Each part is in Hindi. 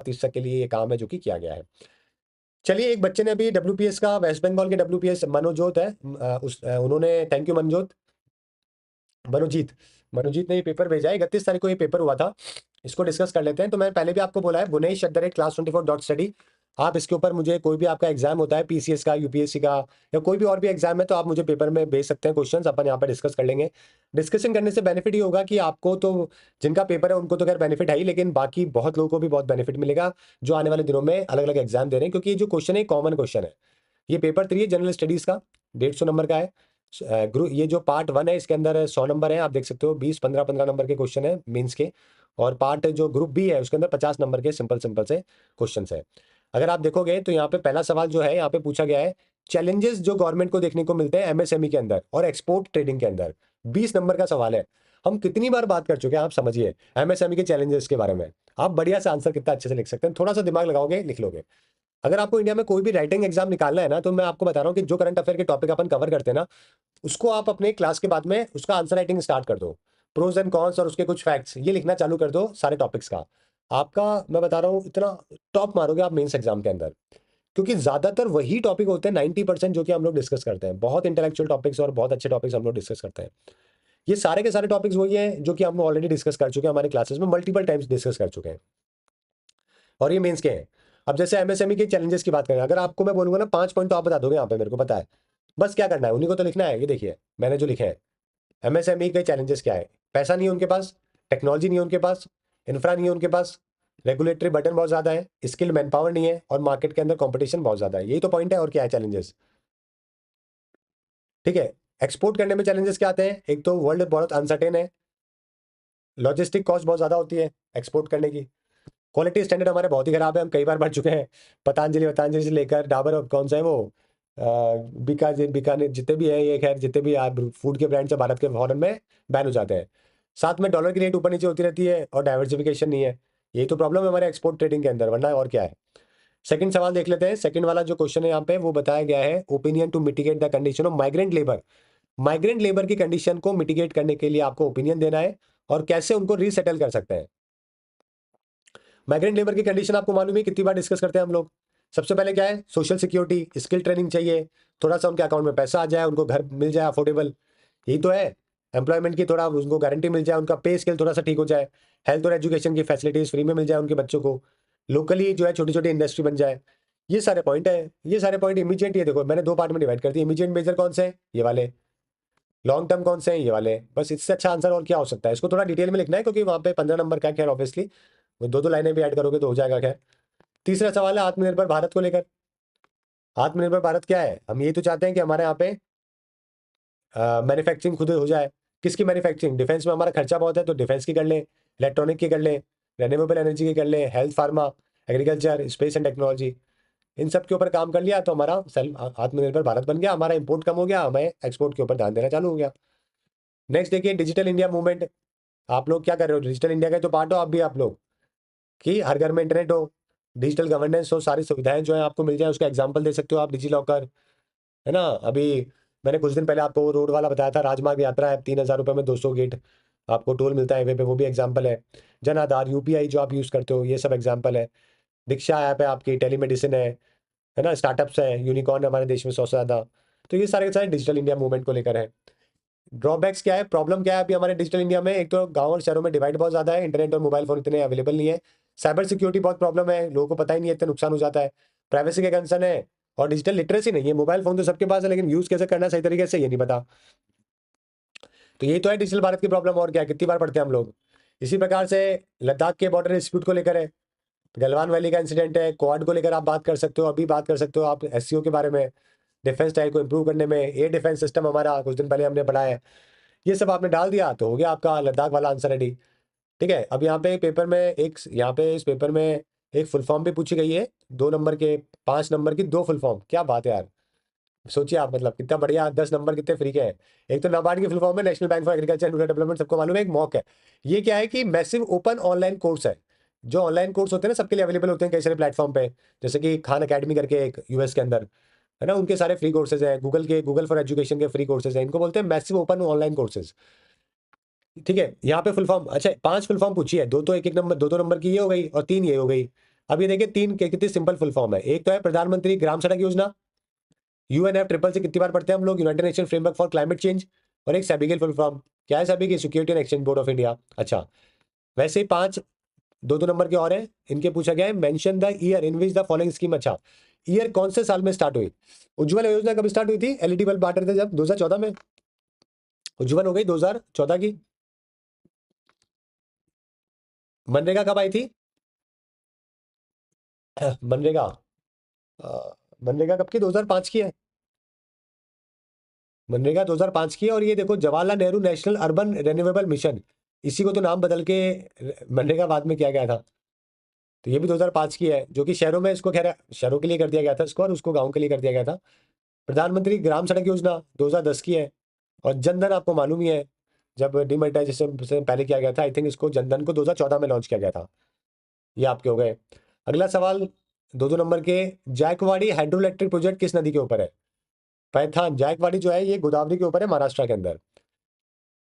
प्रतिशत के लिए ये काम है जो कि किया गया है। चलिए, एक बच्चे ने अभी डब्ल्यूपीएस का, वेस्ट बंगाल के डब्ल्यूपीएस मनोजोत है, उन्होंने, थैंक यू मनोजोत, मनोजीत, मनोजीत ने ये पेपर भेजा है, 31 तारीख को ये पेपर हुआ था। इसको डिस्कस कर लेते हैं। तो मैंने पहले भी आपको बोला है, bunesh@class24.study। आप इसके ऊपर मुझे, कोई भी आपका एग्जाम होता है पीसीएस का, यूपीएससी का, या कोई भी और भी एग्जाम है, तो आप मुझे पेपर में भेज सकते हैं क्वेश्चंस, अपन यहाँ पे डिस्कस कर लेंगे। डिस्कशन करने से बेनिफिट ये होगा कि आपको तो, जिनका पेपर है उनको तो खैर बेनिफिट है ही, लेकिन बाकी बहुत लोगों को भी बहुत बेनिफिट मिलेगा जो आने वाले दिनों में अलग अलग एग्जाम दे रहे हैं, क्योंकि ये जो क्वेश्चन है कॉमन क्वेश्चन है। ये पेपर 3 है जनरल स्टडीज का, 150 नंबर का है। ग्रुप, ये जो पार्ट 1 है इसके अंदर 100 नंबर है, आप देख सकते हो, 20 15 नंबर के क्वेश्चन है मेंस के। और पार्ट जो ग्रुप बी है उसके अंदर 50 नंबर के सिंपल सिंपल से क्वेश्चन है। अगर आप देखोगे तो यहाँ पे पहला सवाल जो है यहाँ पे पूछा गया है, चैलेंजेस जो गवर्नमेंट को देखने को मिलते हैं एमएसएमई के अंदर और एक्सपोर्ट ट्रेडिंग के अंदर। 20 नंबर का सवाल है। हम कितनी बार बात कर चुके हैं, आप समझिए एमएसएमई के चैलेंजेस के बारे में। आप बढ़िया से आंसर कितना अच्छे से लिख सकते हैं, थोड़ा सा दिमाग लगाओगे लिख लोगे। अगर आपको इंडिया में कोई भी राइटिंग एग्जाम निकालना है ना, तो मैं आपको बता रहा हूँ कि जो करंट अफेयर के टॉपिक अपन कवर करते हैं ना, उसको आप अपने क्लास के बाद में उसका आंसर राइटिंग स्टार्ट कर दो। प्रोज एंड कॉन्स और उसके कुछ फैक्ट्स ये लिखना चालू कर दो सारे टॉपिक्स का। आपका, मैं बता रहा हूँ, इतना टॉप मारोगे आप मेंस एग्जाम के अंदर। क्योंकि ज्यादातर वही टॉपिक होते हैं 90% जो कि हम लोग डिस्कस करते हैं, बहुत इंटेलेक्चुअल टॉपिक्स और बहुत अच्छे टॉपिक्स हम लोग डिस्कस करते हैं। ये सारे के सारे टॉपिक्स वही हैं जो कि हम ऑलरेडी डिस्कस कर चुके हैं, हमारे क्लासेस में मल्टीपल टाइम्स डिस्कस कर चुके हैं, और ये मेंस के हैं। अब जैसे एमएसएमई के चैलेंजेस की बात करें, अगर आपको मैं बोलूंगा ना 5 पॉइंट, तो आप बता दोगे यहाँ पे, मेरे को पता है। बस क्या करना है, उन्हीं को तो लिखना है। ये देखिए मैंने जो लिखे हैं, एमएसएमई के चैलेंजेस क्या है। पैसा नहीं है उनके पास, टेक्नोलॉजी नहीं है उनके पास, इंफ्रा नहीं है उनके पास, रेगुलेटरी बर्डन बहुत ज्यादा है, स्किल मैन पावर नहीं है, और मार्केट के अंदर कंपटीशन बहुत ज्यादा है। यही तो पॉइंट है, और क्या है चैलेंजेस। ठीक है। एक्सपोर्ट करने में चैलेंजेस क्या आते हैं, एक तो वर्ल्ड बहुत अनसर्टेन है, लॉजिस्टिक कॉस्ट बहुत ज्यादा होती है एक्सपोर्ट करने की, क्वालिटी स्टैंडर्ड हमारे बहुत ही खराब है, हम कई बार बढ़ चुके हैं। पतंजलि पतंजलि से लेकर डाबर, और कौन सा है वो, बीकानेर, जितने भी है ये, खैर जितने भी आप फूड के ब्रांड्स है भारत के, फॉरेन में बैन हो जाते हैं। साथ में डॉलर की रेट ऊपर नीचे होती रहती है, और डाइवर्सिफिकेशन नहीं है। यही तो प्रॉब्लम है हमारे एक्सपोर्ट ट्रेडिंग के अंदर, वरना और क्या है। सेकंड सवाल देख लेते हैं। सेकंड वाला जो क्वेश्चन है यहाँ पे, वो बताया गया है, opinion to mitigate the condition of migrant labour. Migrant labour की कंडीशन को मिटिगेट करने के लिए आपको ओपिनियन देना है, और कैसे उनको रीसेटल कर सकते हैं। माइग्रेंट लेबर की कंडीशन आपको मालूम है कितनी बार डिस्कस करते हैं हम लोग। सबसे पहले क्या है, सोशल सिक्योरिटी, स्किल ट्रेनिंग चाहिए, थोड़ा सा उनके अकाउंट में पैसा आ जाए, उनको घर मिल जाए अफोर्डेबल, यही तो है। एम्प्लॉयमेंट की थोड़ा उनको गारंटी मिल जाए, उनका पे स्केल थोड़ा सा ठीक हो जाए, हेल्थ और एजुकेशन की फैसिलिटीज फ्री में मिल जाए उनके बच्चों को, लोकली जो है छोटी छोटी इंडस्ट्री बन जाए। ये सारे पॉइंट है, ये सारे पॉइंट इमीडिएट, ये देखो मैंने 2 पार्ट में डिवाइड कर दिया। इमीडिएट मेजर कौन से हैं, ये वाले। लॉन्ग टर्म कौन से हैं, ये वाले। बस इससे अच्छा आंसर और क्या हो सकता है। इसको थोड़ा डिटेल में लिखना है, क्योंकि वहाँ पे 15 नंबर का है, खैर ऑब्वियसली वो दो दो लाइनें भी ऐड करोगे तो हो जाएगा। खैर, तीसरा सवाल है आत्मनिर्भर भारत को लेकर। आत्मनिर्भर भारत क्या है, हम ये तो चाहते हैं कि हमारे यहाँ पे मैन्युफैक्चरिंग खुद हो जाए। किसकी मैन्युफैक्चरिंग, डिफेंस में हमारा खर्चा बहुत है तो डिफेंस की कर लें, इलेक्ट्रॉनिक की कर लें, रेन्यूएबल एनर्जी की कर लें, health, pharma, agriculture, space and technology. इन सब के ऊपर काम कर लिया तो हमारा सेल्फ आत्मनिर्भर भारत बन गया, हमारा इंपोर्ट कम हो गया, हमें एक्सपोर्ट के ऊपर ध्यान देना चालू हो गया। नेक्स्ट देखिए, डिजिटल इंडिया मूवमेंट। आप लोग क्या कर रहे हो, डिजिटल इंडिया का तो पार्ट हो आप भी, आप लोग, कि हर घर में इंटरनेट हो, डिजिटल गवर्नेंस हो, सारी सुविधाएं जो है आपको मिल जाए। उसका एग्जाम्पल दे सकते हो आप, डिजी लॉकर, है ना। अभी मैंने कुछ दिन पहले आपको वो रोड वाला बताया था, राजमार्ग यात्रा है, 3,000 रुपये में 200 गेट आपको टोल मिलता है हाईवे पे, वो भी एग्जाम्पल है। जन आधार, यूपीआई जो आप यूज़ करते हो, ये सब एग्जाम्पल है। दीक्षा ऐप है आपकी, टेलीमेडिसिन है ना, स्टार्टअप्स है, यूनिकॉर्न हमारे देश में 100 से ज़्यादा। तो ये सारे के सारे डिजिटल इंडिया मूवमेंट को लेकर है। ड्रॉबैक्स क्या है, प्रॉब्लम क्या है अभी हमारे डिजिटल इंडिया में, एक तो गांव और शहरों में डिवाइड बहुत ज़्यादा है, इंटरनेट और मोबाइल फोन इतने अवेलेबल नहीं है। साइबर सिक्योरिटी बहुत प्रॉब्लम है, लोगों को पता ही नहीं है, इतना नुकसान हो जाता है। प्राइवेसी के कंसर्न है, और डिजिटल लिटरेसी नहीं है। मोबाइल फोन तो सबके पास है, लेकिन यूज़ कैसे करना है सही तरीके से ये नहीं पता। तो यही तो है डिजिटल भारत की प्रॉब्लम, और क्या, कितनी बार पढ़ते हैं हम लोग। इसी प्रकार से लद्दाख के बॉर्डर डिस्प्यूट को लेकर है, गलवान वैली का इंसिडेंट है, क्वाड को लेकर आप बात कर सकते हो, अभी बात कर सकते हो आप एससीओ के बारे में, डिफेंस टाइप को इंप्रूव करने में, एयर डिफेंस सिस्टम हमारा कुछ दिन पहले हमने पढ़ा है। ये सब आपने डाल दिया तो हो गया आपका लद्दाख वाला आंसर रेडी। ठीक है। अब यहाँ पे पेपर में एक, यहाँ पे इस पेपर में एक फुल फॉर्म भी पूछी गई है, 2 नंबर के, 5 नंबर की 2 फुल फॉर्म, क्या बात है यार। सोचिए आप, मतलब कितना बढ़िया, 10 नंबर कितने फ्री के हैं। एक तो नाबार्ड की फुल फॉर्म है, national bank for agriculture and rural development, सबको मालूम है। एक मॉक है, ये क्या है कि मैसिव ओपन ऑनलाइन कोर्स है। जो ऑनलाइन कोर्स होते हैं ना, सबके लिए अवेलेबल होते हैं कई सारे प्लेटफॉर्म पे, जैसे कि खान अकेडमी करके एक यूएस के अंदर, है ना, उनके सारे फ्री कोर्सेज हैं। गूगल के, गूगल फॉर एजुकेशन के फ्री कोर्सेज हैं, इनको बोलते हैं मैसिव ओपन ऑनलाइन कोर्सेज। ठीक है। यहाँ पे फुल फॉर्म, अच्छा 5 फुल फॉर्म पूछी है, दो तो एक एक नंबर, 2 2 नंबर की ये हो गई, और 3 ये हो गई। अब ये देखिए तीन कितनी सिंपल फुल फॉर्म है। एक तो है प्रधानमंत्री ग्राम सड़क योजना, यूएनएफ ट्रिपल से कितनी बार पढ़ते हैं हम लोग, United nation framework for climate change. और एक सेबी की फुल फॉर्म क्या है, सेबी की security and exchange board of India. अच्छा, वैसे ही 5 2-2 नंबर के और हैं, इनके पूछा गया है mention the year in which the following scheme. अच्छा, ईयर कौन से साल में स्टार्ट हुई? उज्ज्वला योजना कब स्टार्ट हुई थी? एलईडी बल्ब बांट रहे थे जब 2014 में, उज्ज्वल हो गई 2014 की। मनरेगा कब आई थी? मनरेगा मनरेगा कब की? 2005 की है। मनरेगा 2005 की है। और ये देखो Jawaharlal Nehru national urban renewable mission, इसी को तो नाम बदल के मनरेगा बाद में किया गया था। तो ये भी 2005 की है, जो कि शहरों में इसको खैर शहरों के लिए कर दिया गया था इसको, और उसको गांव के लिए कर दिया गया था। प्रधानमंत्री ग्राम सड़क योजना 2010 की है। और जनधन आपको मालूम ही है, जब डिमोनेटाइजेशन से पहले किया गया था, आई थिंक इसको जनधन को 2014 में लॉन्च किया गया था। ये आपके हो गए। अगला सवाल 2-2 नंबर के, जायकवाड़ी हाइड्रो इलेक्ट्रिक प्रोजेक्ट किस नदी के ऊपर है? पैथान जायकवाड़ी जो है ये गोदावरी के ऊपर है, महाराष्ट्र के अंदर।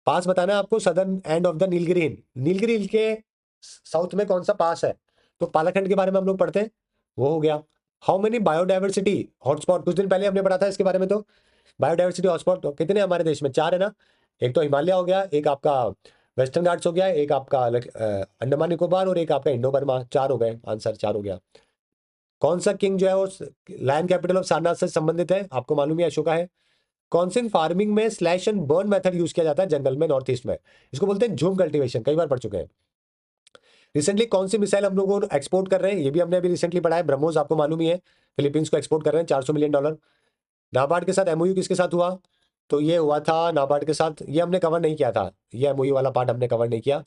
पास बताना है आपको, southern end of the Nilgiri hill, Nilgiri hill के साउथ में कौन सा पास है? तो पालाखंड के बारे में हम लोग पढ़ते हैं, वो हो गया। हाउ मेनी बायोडाइवर्सिटी हॉटस्पॉट, कुछ दिन पहले हमने पढ़ा था इसके बारे में। तो बायोडाइवर्सिटी हॉटस्पॉट तो कितने हैं हमारे देश में? 4 है ना। एक तो हिमालय हो गया, एक आपका वेस्टर्न घाट्स हो गया, एक आपका अंडमान निकोबार, और एक आपका इंडो बर्मा। 4 हो गए, आंसर 4 हो गया। कौन सा किंग जो है वो लायन कैपिटल ऑफ सारनाथ से संबंधित है? आपको मालूम है अशोका है। कौन सी फार्मिंग में slash and burn method use किया जाता है जंगल में, नॉर्थ ईस्ट में? इसको बोलते हैं झूम कल्टीवेशन, कई बार पढ़ चुके हैं। रिसेंटली कौन सी मिसाइल हम लोग एक्सपोर्ट कर रहे हैं? ये भी हमने अभी रिसेंटली पढ़ा है, ब्रह्मोस, आपको मालूम ही है। फिलीपींस को एक्सपोर्ट कर रहे हैं $400 मिलियन। नाबार्ड के साथ एमओयू किसके साथ हुआ? तो ये हुआ था नाबार्ड के साथ, ये हमने कवर नहीं किया था, ये एमओयू वाला पार्ट हमने कवर नहीं किया।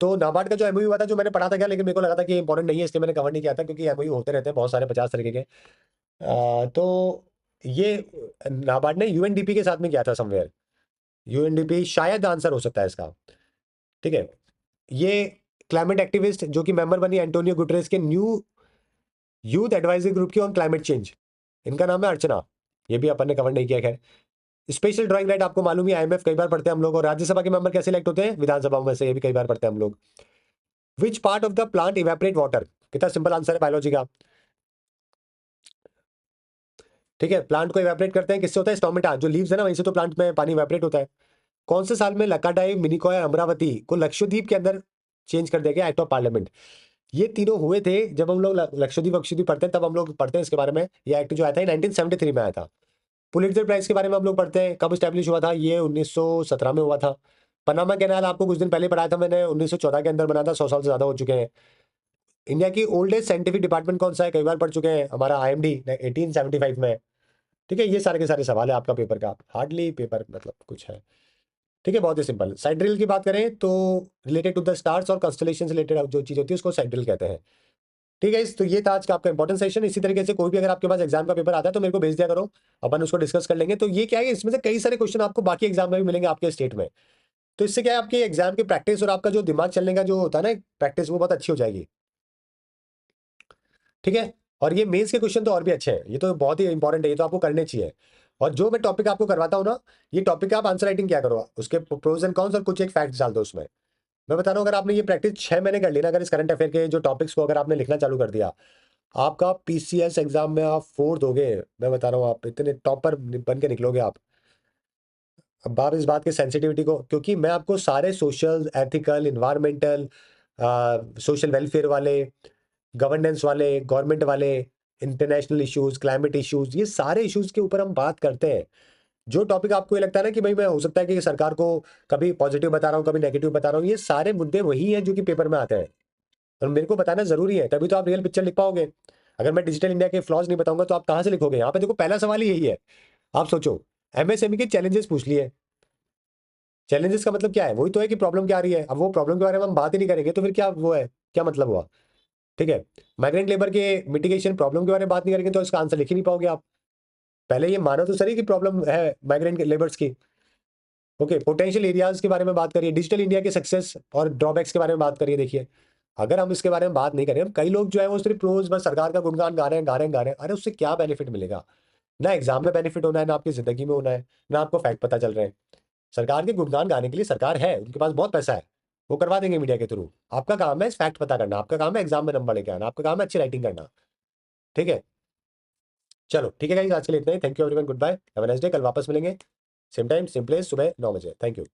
तो नाबार्ड का जो एमओयू हुआ था, जो मैंने पढ़ा था क्या, लेकिन मेरे को लगा था कि इंपॉर्टेंट नहीं है, इसलिए मैंने कवर नहीं किया था, क्योंकि एमओयू होते रहते हैं बहुत सारे, 50 तरीके के। तो ये नाबार्ड ने यूएनडीपी के साथ में किया था समवेयर, यूएनडीपी शायद आंसर हो सकता है इसका। ठीक है। ये क्लाइमेट एक्टिविस्ट जो कि मेंबर बनी एंटोनियो गुटरेस के न्यू यूथ एडवाइजरी ग्रुप की ऑन क्लाइमेट चेंज, इनका नाम है अर्चना। ये भी अपन ने कवर नहीं किया। खैर, स्पेशल ड्राइंग राइट आपको मालूम है, आईएमएफ कई बार पढ़ते हैं हम लोग। और राज्यसभा के मेंबर कैसे इलेक्ट होते हैं? विधानसभा में से, ये भी कई बार पढ़ते हैं हम लोग। Which part of the plant evaporate water, कितना सिंपल आंसर है बायोलॉजी का। ठीक है, प्लांट को इवेपोरेट करते हैं, किससे होता है? स्टोमेटा, जो लीव्स है ना, वहीं से तो प्लांट में पानी इवेपोरेट होता है। कौन से साल में लक्काडाई, मिनिकॉय और अमरावती को लक्षद्वीप के अंदर चेंज कर दिया गया, एक्ट ऑफ पार्लियामेंट? ये तीनों हुए थे जब हम लोग लक्षद्वीप वक्षद्वीप पढ़ते हैं, तब हम लोग पढ़ते हैं इसके बारे में। ये एक्ट जो आया था 1973 में आया था। पुलिट्जर प्राइज के बारे में हम लोग पढ़ते हैं, कब स्टैब्लिश हुआ था? ये 1917 में हुआ था। पनामा कैनाल आपको कुछ दिन पहले पढ़ाया था मैंने, 1914 के अंदर बना था, 100 साल से ज्यादा हो चुके हैं। इंडिया की ओल्डेस्ट साइंटिफिक डिपार्टमेंट कौन सा है? कई बार पढ़ चुके हैं, हमारा आईएमडी 1875 में। ठीक है, ये सारे के सारे सवाल है आपका पेपर का, हार्डली पेपर मतलब कुछ है। ठीक है, बहुत ही सिंपल। साइड्रिल की बात करें तो रिलेटेड टू द स्टार्स और कंस्टलेशन से रिलेटेड जो चीज होती है उसको साइड्रिल कहते हैं। ठीक है, तो ये था आज का आपका इंपॉर्टेंट सेशन। इसी तरीके से कोई भी अगर आपके पास एग्जाम का पेपर आता है तो मेरे को भेज दिया करो, अपन उसको डिस्कस कर लेंगे। तो ये क्या है, इसमें से कई सारे क्वेश्चन आपको बाकी एग्जाम में भी मिलेंगे आपके स्टेट में। तो इससे क्या है, आपके एग्जाम की प्रैक्टिस और आपका जो दिमाग चलने का जो होता है ना प्रैक्टिस, वो बहुत अच्छी हो जाएगी। ठीक है। और ये मेंस के क्वेश्चन तो और भी अच्छे हैं, ये तो बहुत ही इंपॉर्टेंट है, ये तो आपको करने चाहिए। और जो मैं टॉपिक आपको करवाता हूँ ना, ये टॉपिक का आप आंसर राइटिंग क्या करो, उसके प्रोज एंड कॉन्स और कुछ एक फैक्ट्स डाल दो उसमें। मैं बता रहा हूँ, अगर आपने ये प्रैक्टिस 6 महीने कर ली ना, अगर इस करंट अफेयर के जो टॉपिक्स को अगर आपने लिखना चालू कर दिया, आपका पीसीएस एग्जाम में आप 4 दोगे। मैं बता रहा हूँ, आप इतने टॉपर बन के निकलोगे आप। अब आप इस बात की सेंसिटिविटी को, क्योंकि मैं आपको सारे social, ethical, environmental, social welfare वाले, गवर्नेंस वाले, गवर्नमेंट वाले, इंटरनेशनल इश्यूज, क्लाइमेट इश्यूज, ये सारे इश्यूज के ऊपर हम बात करते हैं। जो टॉपिक आपको ये लगता है ना कि भाई मैं हो सकता है कि सरकार को कभी पॉजिटिव बता रहा हूँ, कभी नेगेटिव बता रहा हूँ, ये सारे मुद्दे वही हैं जो कि पेपर में आते हैं। और मेरे को बताना जरूरी है, तभी तो आप रियल पिक्चर लिख पाओगे। अगर मैं डिजिटल इंडिया के फ्लॉज नहीं बताऊंगा तो आप कहाँ से लिखोगे? यहाँ पे देखो, पहला सवाल ही यही है। आप सोचो, एमएसएमई के चैलेंजेस पूछ लिए। चैलेंजेस का मतलब क्या है? वही तो है कि प्रॉब्लम क्या आ रही है। अब वो प्रॉब्लम के बारे में हम बात ही नहीं करेंगे तो फिर क्या वो है, क्या मतलब हुआ? ठीक है। माइग्रेंट लेबर के मिटिगेशन प्रॉब्लम के बारे में बात नहीं करेंगे तो इसका आंसर लिख ही नहीं पाओगे आप। पहले ये मानो तो सही कि प्रॉब्लम है माइग्रेंट लेबर्स की। ओके, पोटेंशियल एरियाज के बारे में बात करिए, डिजिटल इंडिया के सक्सेस और ड्रॉबैक्स के बारे में बात करिए। देखिए, अगर हम इसके बारे में बात नहीं करें, हम कई लोग जो है वो सिर्फ प्रोज बस सरकार का गुणगान गा रहे हैं गा रहे हैं गा रहे हैं, अरे उससे क्या बेनिफिट मिलेगा? ना एग्जाम में बेनिफिट होना है, ना आपकी जिंदगी में होना है, ना आपको फैक्ट पता चल रहे हैं। सरकार के गुणगान गाने के लिए सरकार है, उनके पास बहुत पैसा है। वो करवा देंगे मीडिया के थ्रू। आपका काम है फैक्ट पता करना, आपका काम है एग्जाम में नंबर लेके आना, आपका काम है अच्छी राइटिंग करना। ठीक है, चलो ठीक है गाइस, आज के लिए इतना ही। Thank you everyone, goodbye, have a nice day. कल वापस मिलेंगे सेम टाइम सेम प्लेस, सुबह 9 बजे। Thank you.